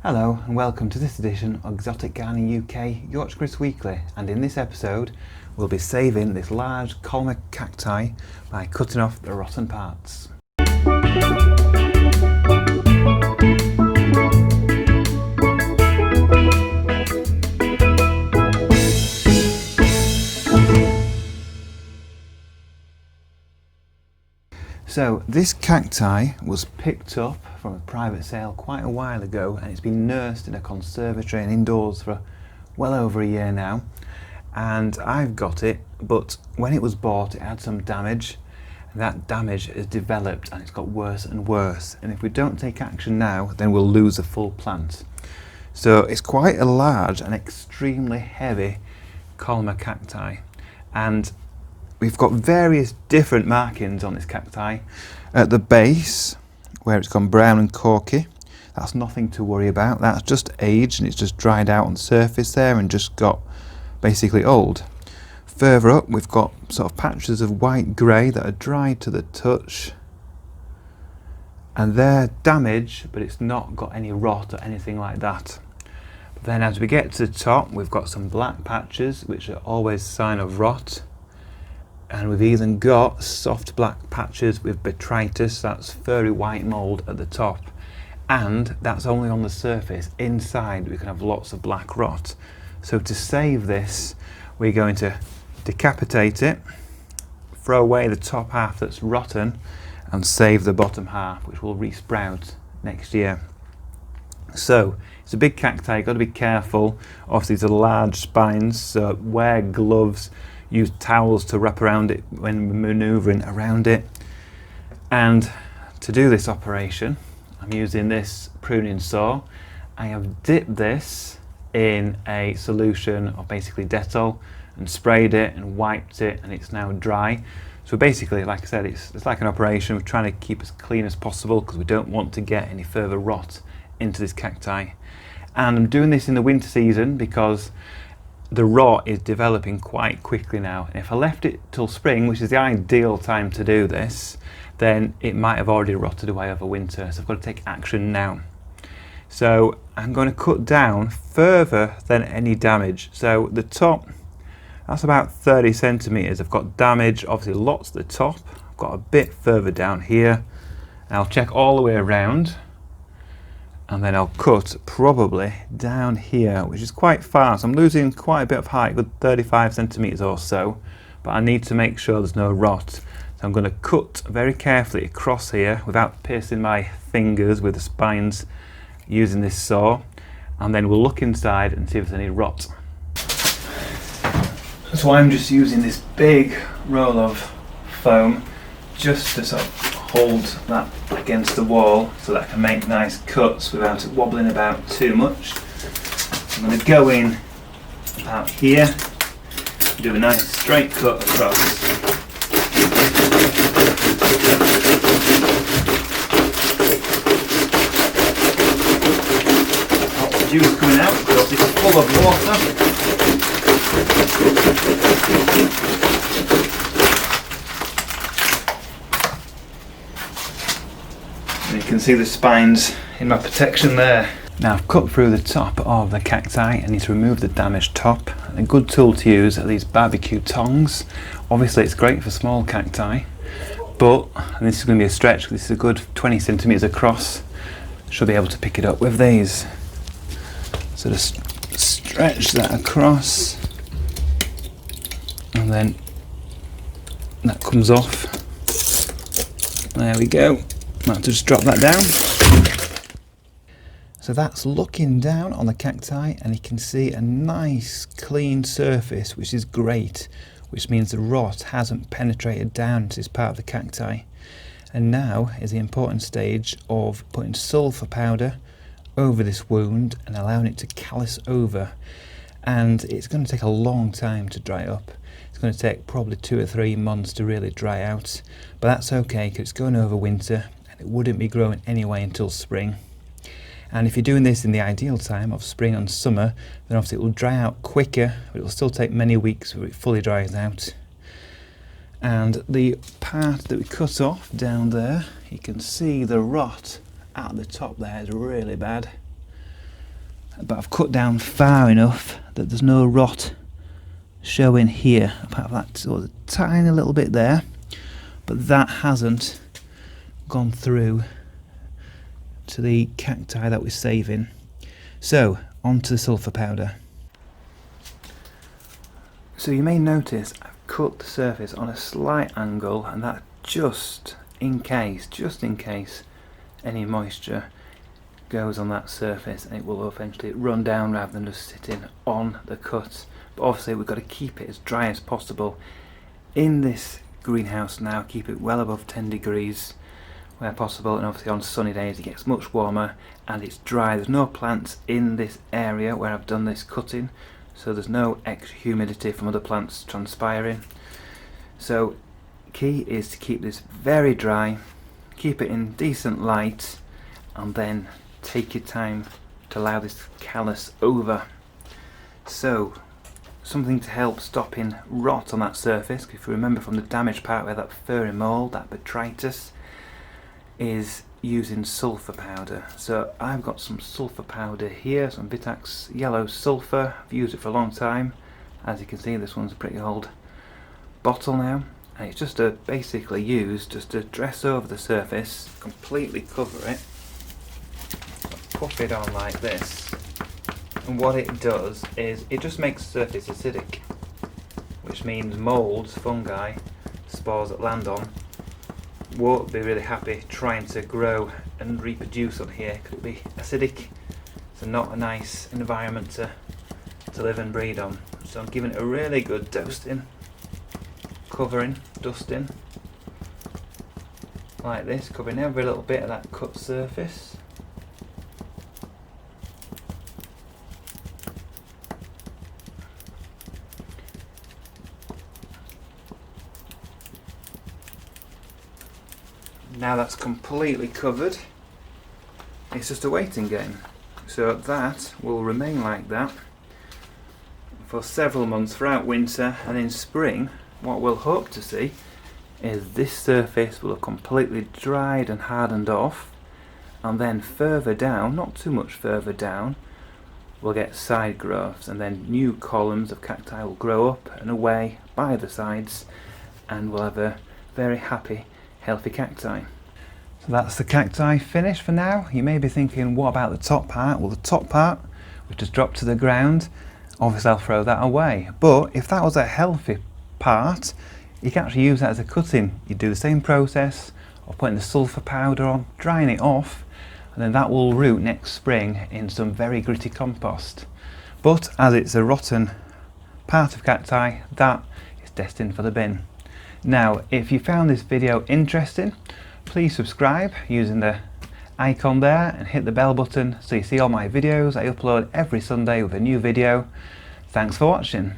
Hello and welcome to this edition of Exotic Gardening UK Yorkshire Kris Weekly, and in this episode we'll be saving this large columnar cacti by cutting off the rotten parts. So this cacti was picked up from a private sale quite a while ago, and it's been nursed in a conservatory and indoors for well over a year now, and I've got it, but when it was bought it had some damage, and that damage has developed and it's got worse and worse, and if we don't take action now then we'll lose a full plant. So it's quite a large and extremely heavy columnar cacti, and we've got various different markings on this cacti. At the base, where it's gone brown and corky, that's nothing to worry about. That's just age, and it's just dried out on the surface there and just got basically old. Further up, we've got sort of patches of white grey that are dried to the touch, and they're damaged, but it's not got any rot or anything like that. But then as we get to the top, we've got some black patches, which are always a sign of rot. And we've even got soft black patches with botrytis, that's furry white mould at the top, and that's only on the surface. Inside we can have lots of black rot. So to save this, we're going to decapitate it, throw away the top half that's rotten, and save the bottom half, which will resprout next year. So it's a big cacti, you've got to be careful. Obviously these are large spines, so wear gloves, use towels to wrap around it when manoeuvring around it. And to do this operation, I'm using this pruning saw. I have dipped this in a solution of basically Dettol and sprayed it and wiped it, and it's now dry. So basically, like I said, it's like an operation. We're trying to keep as clean as possible because we don't want to get any further rot into this cacti. And I'm doing this in the winter season because the rot is developing quite quickly now, and if I left it till spring, which is the ideal time to do this, then it might have already rotted away over winter. So I've got to take action now. So I'm going to cut down further than any damage. So the top, that's about 30 centimeters. I've got damage, obviously lots at the top. I've got a bit further down here, and I'll check all the way around, and then I'll cut probably down here, which is quite far. So I'm losing quite a bit of height, good 35 centimeters or so, but I need to make sure there's no rot. So I'm going to cut very carefully across here without piercing my fingers with the spines using this saw, and then we'll look inside and see if there's any rot. So I'm just using this big roll of foam just to sort of hold that against the wall so that I can make nice cuts without it wobbling about too much. I'm going to go in about here, do a nice straight cut across. Lots of juice coming out because it's full of water. You can see the spines in my protection there. Now I've cut through the top of the cacti. I need to remove the damaged top. A good tool to use are these barbecue tongs. Obviously it's great for small cacti, but, and this is going to be a stretch, this is a good 20 centimeters across, should be able to pick it up with these. So just stretch that across, and then that comes off. There we go. Might have to just drop that down. So that's looking down on the cacti, and you can see a nice clean surface, which is great, which means the rot hasn't penetrated down into this part of the cacti. And now is the important stage of putting sulphur powder over this wound and allowing it to callus over. And it's going to take a long time to dry up. It's going to take probably 2 or 3 months to really dry out, but that's okay because it's going over winter and it wouldn't be growing anyway until spring. And if you're doing this in the ideal time of spring and summer, then obviously it will dry out quicker, but it will still take many weeks before it fully dries out. And the part that we cut off down there, you can see the rot at the top there is really bad. but I've cut down far enough that there's no rot showing here, apart from that sort of tiny little bit there, but that hasn't gone through to the cacti that we're saving. So on to the sulphur powder. So you may notice I've cut the surface on a slight angle, and that just in case any moisture goes on that surface, and it will eventually run down rather than just sitting on the cut. But obviously we've got to keep it as dry as possible in this greenhouse now, keep it well above 10 degrees where possible, and obviously on sunny days it gets much warmer and it's dry. There's no plants in this area where I've done this cutting, so there's no extra humidity from other plants transpiring. So key is to keep this very dry, keep it in decent light, and then take your time to allow this to callus over. So something to help stopping rot on that surface, if you remember from the damaged part where that furry mold, that botrytis, is using sulphur powder. So I've got some sulphur powder here, some Vitax yellow sulphur. I've used it for a long time. As you can see, this one's a pretty old bottle now, and it's just basically used just to dress over the surface, completely cover it, puff it on like this, and what it does is it just makes the surface acidic, which means molds, fungi, spores that land on won't be really happy trying to grow and reproduce on here because it'll be acidic. So not a nice environment to live and breed on. So I'm giving it a really good dusting, dusting like this, covering every little bit of that cut surface. Now that's completely covered, it's just a waiting game. So that will remain like that for several months throughout winter, and in spring what we'll hope to see is this surface will have completely dried and hardened off, and then further down, not too much further down, we'll get side growths, and then new columns of cacti will grow up and away by the sides, and we'll have a very happy, healthy cacti. So that's the cacti finished for now. You may be thinking, what about the top part? Well, the top part, which has dropped to the ground, obviously I'll throw that away. But if that was a healthy part, you can actually use that as a cutting. You do the same process of putting the sulphur powder on, drying it off, and then that will root next spring in some very gritty compost. But as it's a rotten part of cacti, that is destined for the bin. Now, if you found this video interesting, please subscribe using the icon there and hit the bell button so you see all my videos. I upload every Sunday with a new video. Thanks for watching.